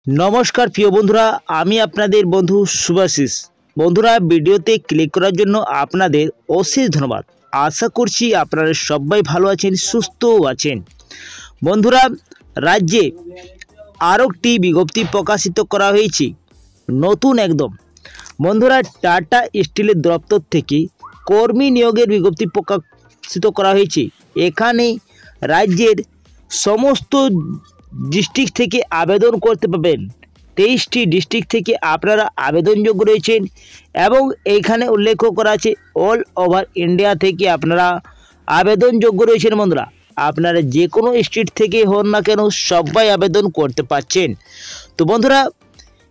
नमस्कार प्रिय बंधुरा आमी आपनादेर बंधु सुभाशिष। बंधुरा भिडियोते क्लिक करार जोन्नो आपनादेर अशेष धन्यवाद। आशा करछि आपनारा सबाई भालो आछेन सुस्थो आछेन। बंधुरा राज्ये आरेकटी बिज्ञप्ति प्रकाशित करा हयेছে नतून एकदम। बंधुरा टाटा स्टील दफ्तर थेके कर्मी नियोगेर बिज्ञप्ति प्रकाशित करा हयेছে। एखाने राज्येर समस्त डिस्ट्रिक्ट थेके आवेदन करते पारबेन। 23टी डिस्ट्रिक्ट थेके आपनारा आवेदनयोग्य रयेछेन एबं एखाने उल्लेख करा आछे अल ओभार इंडिया थेके आपनारा आवेदनयोग्य रयेछेन। बंधुरा आपनारा जे कोनो स्टेट थेके हन ना केन सबाई आवेदन करते पारछेन। तो बंधुरा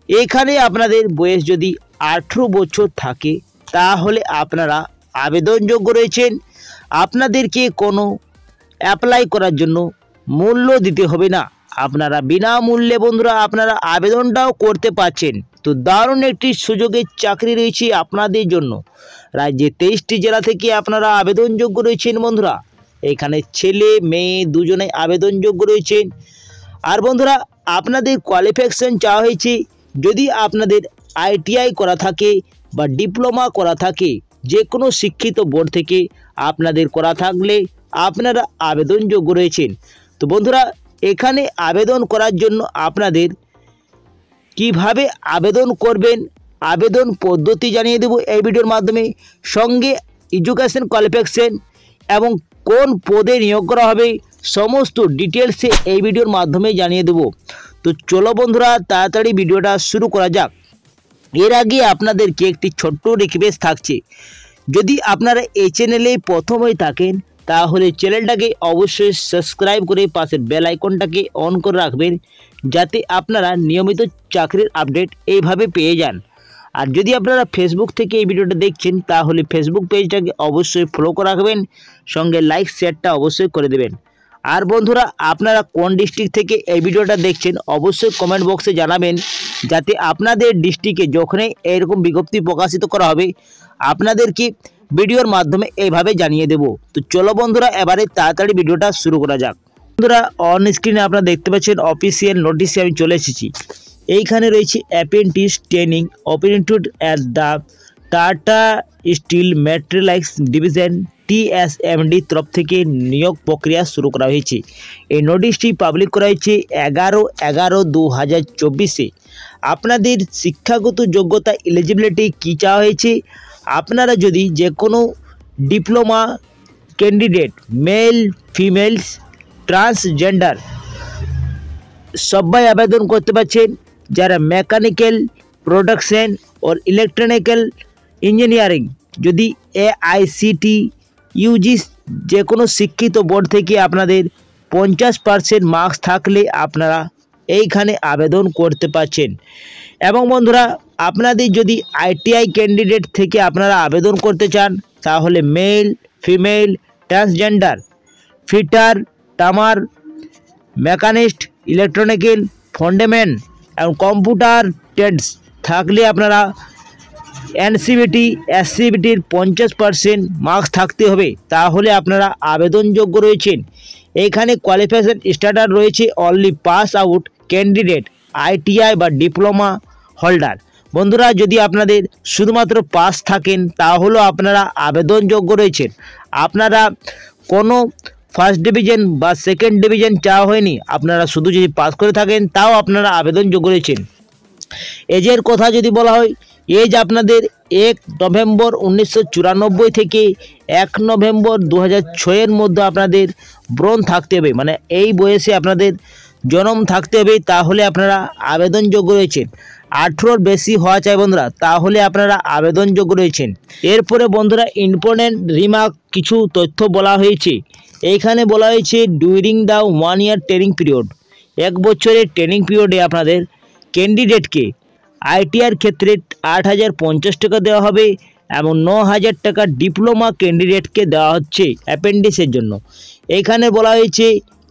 एखाने आपनादेर बयस यदि 18 बछर थाके ताहले आपनारा आवेदनयोग्य रयेछेन। आपनादेरके कोनो अ্যাপ্লাই करार जोन्नो मूल्य दिते होबे ना। आपनारा बिनामूल्ये बंधुरा आपनारा आवेदनटाও करते पाরছেন। तो दारुण একটি সুযোগের চাকরি রয়েছে আপনাদের জন্য। রাজ্যে 23টি জেলা থেকে আপনারা আবেদনযোগ্য রয়েছেন বন্ধুরা। এখানে ছেলে মেয়ে দুজনেই আবেদনযোগ্য রয়েছেন। আর বন্ধুরা আপনাদের কোয়ালিফিকেশন চাওয়া হয়েছে যদি আপনাদের আইটিআই করা থাকে বা ডিপ্লোমা করা থাকে যে কোনো শিক্ষিত বোর্ড থেকে আপনাদের করা থাকলে আপনারা আবেদনযোগ্য রয়েছেন। তো বন্ধুরা এখানে আবেদন করার জন্য আপনাদের কিভাবে আবেদন করবেন আবেদন পদ্ধতি জানিয়ে দেব এই ভিডিওর মাধ্যমে। সঙ্গে এডুকেশন কোয়ালিফিকেশন এবং কোন পদে নিয়োগ করা হবে সমস্ত ডিটেইলসে এই ভিডিওর মাধ্যমে জানিয়ে দেব। তো চলো বন্ধুরা তাড়াতাড়ি ভিডিওটা শুরু করা যাক। এর আগে আপনাদেরকে একটি ছোট্ট রিকোয়েস্ট থাকছে, যদি আপনারা এই চ্যানেলে প্রথম হয়ে থাকেন তাহলে চ্যানেলটাকে অবশ্যই সাবস্ক্রাইব করে পাশের বেল আইকনটাকে অন করে রাখবেন যাতে আপনারা নিয়মিত চাকরির আপডেট এইভাবে পেয়ে যান। আর যদি আপনারা ফেসবুক থেকে এই ভিডিওটা দেখছেন তাহলে ফেসবুক পেজটাকে অবশ্যই ফলো করে রাখবেন, সঙ্গে লাইক শেয়ারটা অবশ্যই করে দেবেন। আর বন্ধুরা আপনারা কোন ডিস্ট্রিক্ট থেকে এই ভিডিওটা দেখছেন অবশ্যই কমেন্ট বক্সে জানাবেন যাতে আপনাদের ডিস্ট্রিক্টে যখনই এরকম বিজ্ঞপ্তি প্রকাশিত করা হবে আপনাদেরকে ভিডিওর মাধ্যমে এইভাবে জানিয়ে দেব। তো চলো বন্ধুরা এবারে তাড়াতাড়ি ভিডিওটা শুরু করা যাক। বন্ধুরা অন স্ক্রিনে আপনারা দেখতে পাচ্ছেন অফিসিয়াল নোটিশে আমি চলে এসেছি। এইখানে রয়েছে apprentice training opportunity at the Tata Steel materials division TSMD তরফ থেকে নিয়োগ প্রক্রিয়া শুরু করা হয়েছে। এই নোটিশটি পাবলিক করা হয়েছে 11/11/2024-এ। আপনাদের শিক্ষাগত যোগ্যতা এলিজিবিলিটি কী চাওয়া হয়েছে, আপনারা যদি যে কোনো diploma candidate male females transgender সবাই আবেদন করতে পারছেন। যারা মেকানিক্যাল প্রোডাকশন ও ইলেকট্রনিক্যাল ইঞ্জিনিয়ারিং যদি এআইসিটি ইউজি যে কোনো শিক্ষিত বোর্ড থেকে আপনাদের 50% মার্কস থাকলে আপনারা এইখানে আবেদন করতে পারছেন। এবং বন্ধুরা আপনাদের যদি আইটিআই ক্যান্ডিডেট থেকে আপনারা আবেদন করতে চান তাহলে male female transgender fitter turner machinist electrical fundament এবং কম্পিউটার ট্রেডস থাকলে আপনারা এনসিবিটি এসসিবিটির 50% মার্কস থাকতে হবে, তাহলে আপনারা আবেদনযোগ্য রয়েছেন। এখানে কোয়ালিফিকেশন স্ট্যান্ডার্ড রয়েছে only pass out candidate ITI বা ডিপ্লোমা হোল্ডার। বন্ধুরা যদি আপনাদের শুধুমাত্র পাস থাকেন তাহলেও আপনারা আবেদনযোগ্য রয়েছেন। আপনারা কোনো ফার্স্ট ডিভিশন বা সেকেন্ড ডিভিশন চাওয়া হয়নি, আপনারা শুধু যদি পাস করে থাকেন তাও আপনারা আবেদনযোগ্য রয়েছেন। এজের কথা যদি বলা হয় এজ আপনাদের 1 নভেম্বর 1994 থেকে 1 নভেম্বর 2006-এর মধ্যে আপনাদের ব্রণ থাকতে হবে, মানে এই বয়সে আপনাদের জন্ম থাকতে হবে, তাহলে আপনারা আবেদনযোগ্য রয়েছেন। 18-র বেশি হওয়া চাই বন্ধুরা, তাহলে আপনারা আবেদনযোগ্য রয়েছেন। এরপরে বন্ধুরা ইম্পর্টেন্ট রিমার্ক কিছু তথ্য বলা হয়েছে। এইখানে বলা হয়েছে during the 1 year training period, 1 বছরের ট্রেনিং পিরিয়ডে আপনাদের ক্যান্ডিডেটকে আইটিআর ক্ষেত্রে 8,050 টাকা দেওয়া হবে এবং 9,000 টাকা ডিপ্লোমা ক্যান্ডিডেটকে দেওয়া হচ্ছে অ্যাপেন্ডিক্সের জন্য। এখানে বলা হয়েছে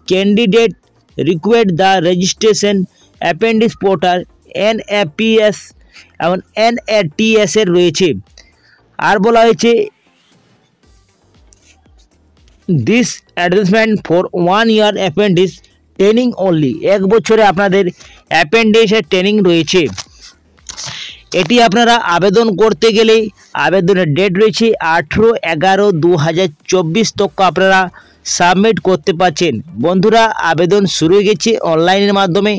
candidate required the registration appendix portal NAPS এবং এনএটিএস এর রয়েছে। আর বলা হয়েছে this advancement for 1 year appendix training only, 1 বছরে আপনাদের অ্যাপেন্ডিক্সের ট্রেনিং রয়েছে। এটি আপনারা আবেদন করতে গেলে আবেদনের ডেট রয়েছে 18/11/2024 তক আপনারা সাবমিট করতে পারছেন। বন্ধুরা আবেদন শুরু হয়ে গেছে অনলাইনের মাধ্যমে,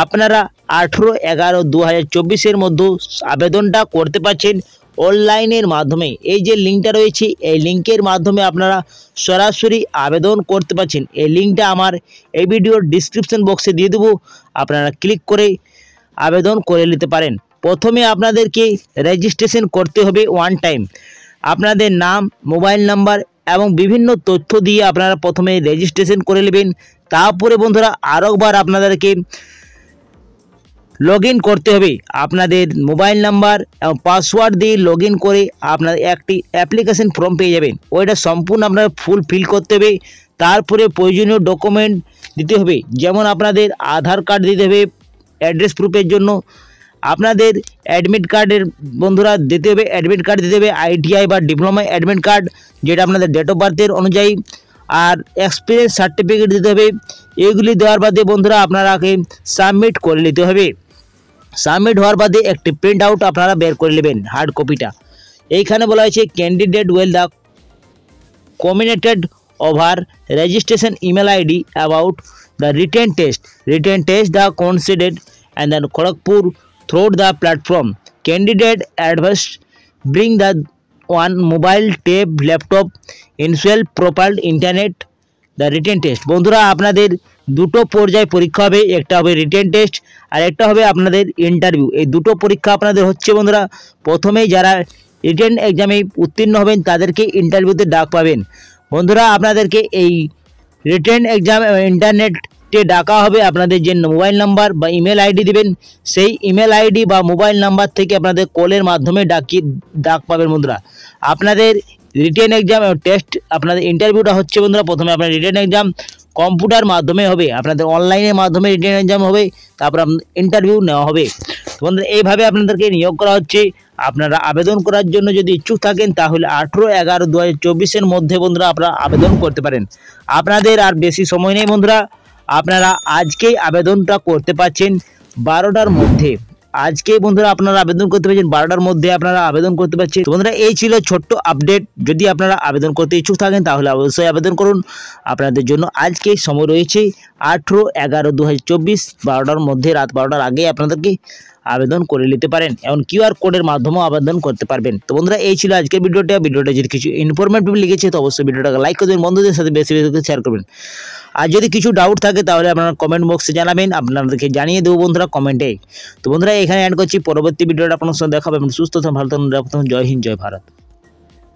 আপনারা 18/11/2024 মধ্যে আবেদনটা করতে পারছেন অনলাইনের মাধ্যমে। এই যে লিঙ্কটা রয়েছে এই লিঙ্কের মাধ্যমে আপনারা সরাসরি আবেদন করতে পারছেন। এই লিঙ্কটা আমার এই ভিডিওর ডিসক্রিপশন বক্সে দিয়ে দেবো, আপনারা ক্লিক করে আবেদন করে নিতে পারেন। প্রথমে আপনাদেরকে রেজিস্ট্রেশন করতে হবে ওয়ান টাইম। আপনাদের নাম, মোবাইল নাম্বার এবং বিভিন্ন তথ্য দিয়ে আপনারা প্রথমে রেজিস্ট্রেশন করে নেবেন। তারপরে বন্ধুরা আরেকবার আপনাদেরকে লগ করতে হবে। আপনাদের মোবাইল নাম্বার এবং পাসওয়ার্ড দিয়ে লগ করে আপনার একটি অ্যাপ্লিকেশন ফর্ম পেয়ে যাবেন। ওইটা সম্পূর্ণ আপনারা ফিল করতে হবে। তারপরে প্রয়োজনীয় ডকুমেন্ট দিতে হবে, যেমন আপনাদের আধার কার্ড দিতে হবে অ্যাড্রেস প্রুফের জন্য, আপনাদের অ্যাডমিট কার্ডের বন্ধুরা দিতে হবে, অ্যাডমিট কার্ড দিতে হবে ITI বা ডিপ্লোমা অ্যাডমিট কার্ড যেটা আপনাদের ডেট অফ বার্থের অনুযায়ী, আর এক্সপিরিয়েন্স সার্টিফিকেট দিতে হবে। এগুলি দেওয়ার বাদে বন্ধুরা আপনারাকে সাবমিট করে নিতে হবে। সাবমিট হওয়ার বাদে একটি প্রিন্ট আউট আপনারা বের করে নেবেন হার্ড কপিটা। এইখানে বলা হয়েছে candidate will the communicated over registration email ID about the written test the considered and then Kharagpur through the platform. Candidate advice bring the one mobile, tab, laptop, install proper internet, the written test. বন্ধুরা আপনাদের দুটো পর্যায়ে পরীক্ষা হবে, একটা হবে written test আর একটা হবে আপনাদের ইন্টারভিউ। এই দুটো পরীক্ষা আপনাদের হচ্ছে বন্ধুরা। প্রথমেই যারা রিটেন এক্সামে উত্তীর্ণ হবেন তাদেরকে ইন্টারভিউতে ডাক পাবেন। বন্ধুরা আপনাদেরকে এই রিটেন এক্সাম ইন্টারনেটে ডাকা হবে। আপনাদের যে মোবাইল নাম্বার বা ইমেল ID দিবেন সেই ইমেল ID বা মোবাইল নাম্বার থেকে আপনাদের কলের মাধ্যমে ডাক পাবেন। বন্ধুরা আপনাদের রিটেন এক্সাম টেস্ট আপনাদের ইন্টারভিউটা হচ্ছে বন্ধুরা, প্রথমে আপনার রিটেন এক্সাম কম্পিউটার মাধ্যমে হবে, আপনাদের অনলাইনের মাধ্যমে রিটেন এক্সাম হবে, তারপর ইন্টারভিউ নেওয়া হবে। বন্ধুরা এইভাবে আপনাদেরকে নিয়োগ করা হচ্ছে। আপনারা আবেদন করার জন্য যদি ইচ্ছুক থাকেন তাহলে 18/11/2024 মধ্যে বন্ধুরা আপনারা আবেদন করতে পারেন। আপনাদের আর বেশি সময় নেই বন্ধুরা, আপনারা আজকেই আবেদনটা করতে পারছেন 12টার মধ্যে। আজকেই বন্ধুরা আপনারা আবেদন করতে পারছেন 12টার মধ্যে আপনারা আবেদন করতে পারছেন। তো বন্ধুরা এই ছিল ছোট্ট আপডেট। যদি আপনারা আবেদন করতে ইচ্ছুক থাকেন তাহলে অবশ্যই আবেদন করুন। আপনাদের জন্য আজকে সময় রয়েছে 18/11/2024 12টার মধ্যে, রাত 12টার আগে আপনাদেরকে আবেদন করে নিতে পারেন। এবং QR কোডের মাধ্যমেও আবেদন করতে পারবেন। তো বন্ধুরা এই ছিল আজকের ভিডিওটা যদি কিছু ইনফরমেটিভ লিখেছে তো অবশ্যই ভিডিওটাকে লাইক করে দেবেন, বন্ধুদের সাথে বেশি বেশি করে শেয়ার করবেন। আর যদি কিছু ডাউট থাকে তাহলে আপনারা কমেন্ট বক্সে জানাবেন, আপনাদেরকে জানিয়ে দেবো বন্ধুরা কমেন্টে। তো বন্ধুরা এখানে অ্যাড করছি, পরবর্তী ভিডিওটা আপনার সঙ্গে দেখা হবে। সুস্থ থাকুন, ভালো থাকুন, জয় হিন্দ, জয় ভারত।